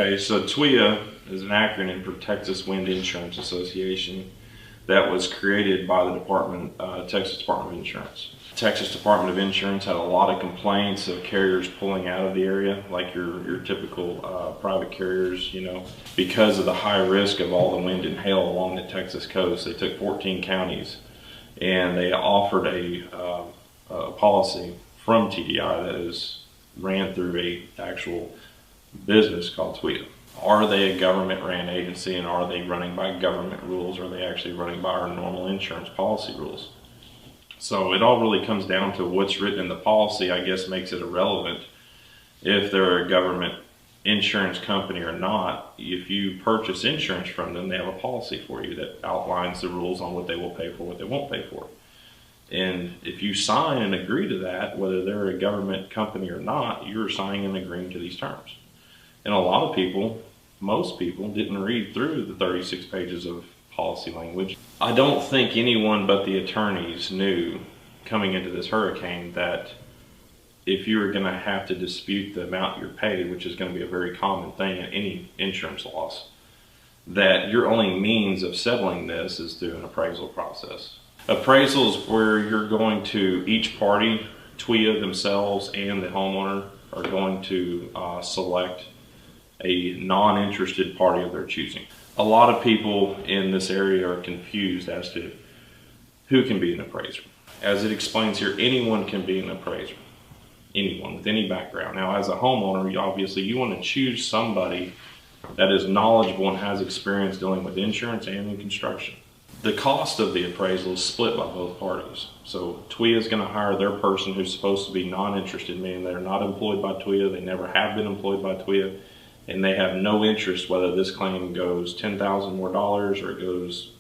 Okay, so TWIA is an acronym for Texas Wind Insurance Association that was created by the Texas Department of Insurance. Texas Department of Insurance had a lot of complaints of carriers pulling out of the area, like your typical private carriers, you know, because of the high risk of all the wind and hail along the Texas coast. They took 14 counties and they offered a policy from TDI that ran through a actual business called TWIA. Are they a government-ran agency, and are they running by government rules, or are they actually running by our normal insurance policy rules? So it all really comes down to what's written in the policy, I guess, makes it irrelevant if they're a government insurance company or not. If you purchase insurance from them, they have a policy for you that outlines the rules on what they will pay for, what they won't pay for. And if you sign and agree to that, whether they're a government company or not, you're signing and agreeing to these terms. And a lot of people, most people, didn't read through the 36 pages of policy language. I don't think anyone but the attorneys knew coming into this hurricane that if you were going to have to dispute the amount you're paid, which is going to be a very common thing in any insurance loss, that your only means of settling this is through an appraisal process. Appraisal is where you're going to, each party, TWIA themselves and the homeowner, are going to select a non-interested party of their choosing. A lot of people in this area are confused as to who can be an appraiser. As it explains here, anyone can be an appraiser. Anyone with any background. Now, as a homeowner, obviously you want to choose somebody that is knowledgeable and has experience dealing with insurance and in construction. The cost of the appraisal is split by both parties. So TWIA is going to hire their person who's supposed to be non-interested, meaning they're not employed by TWIA, they never have been employed by TWIA, and they have no interest whether this claim goes $10,000 more or it goes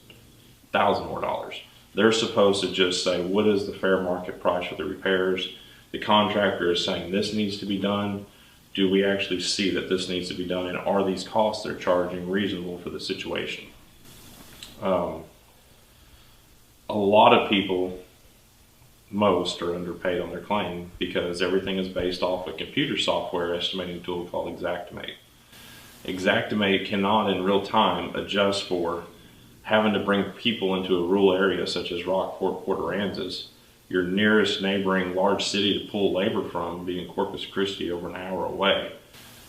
$1,000 more. They're supposed to just say, what is the fair market price for the repairs? The contractor is saying this needs to be done. Do we actually see that this needs to be done? And are these costs they're charging reasonable for the situation? A lot of people, most, are underpaid on their claim because everything is based off a computer software estimating tool called Xactimate. Xactimate cannot in real time adjust for having to bring people into a rural area such as Rockport, Port Aransas, your nearest neighboring large city to pull labor from being Corpus Christi over an hour away.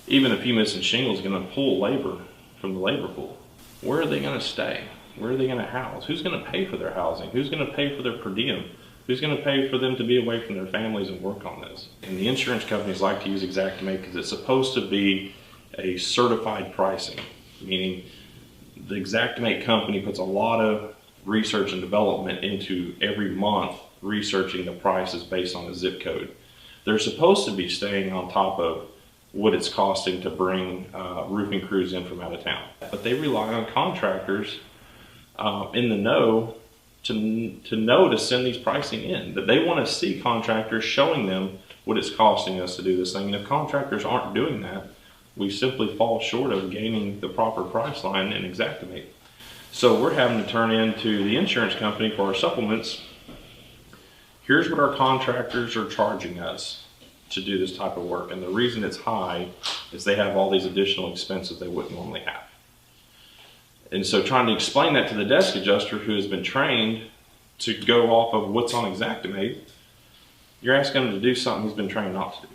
Even if you missing shingles is going to pull labor from the labor pool. Where are they going to stay? Where are they going to house? Who's going to pay for their housing? Who's going to pay for their per diem? Who's going to pay for them to be away from their families and work on this? And the insurance companies like to use Xactimate because it's supposed to be a certified pricing, meaning the Xactimate company puts a lot of research and development into every month researching the prices based on a zip code. They're supposed to be staying on top of what it's costing to bring roofing crews in from out of town. But they rely on contractors in the know to send these pricing in. That they want to see contractors showing them what it's costing us to do this thing. And if contractors aren't doing that, we simply fall short of gaining the proper price line in Xactimate. So we're having to turn into the insurance company for our supplements. Here's what our contractors are charging us to do this type of work. And the reason it's high is they have all these additional expenses they wouldn't normally have. And so trying to explain that to the desk adjuster who has been trained to go off of what's on Xactimate, you're asking them to do something he's been trained not to do.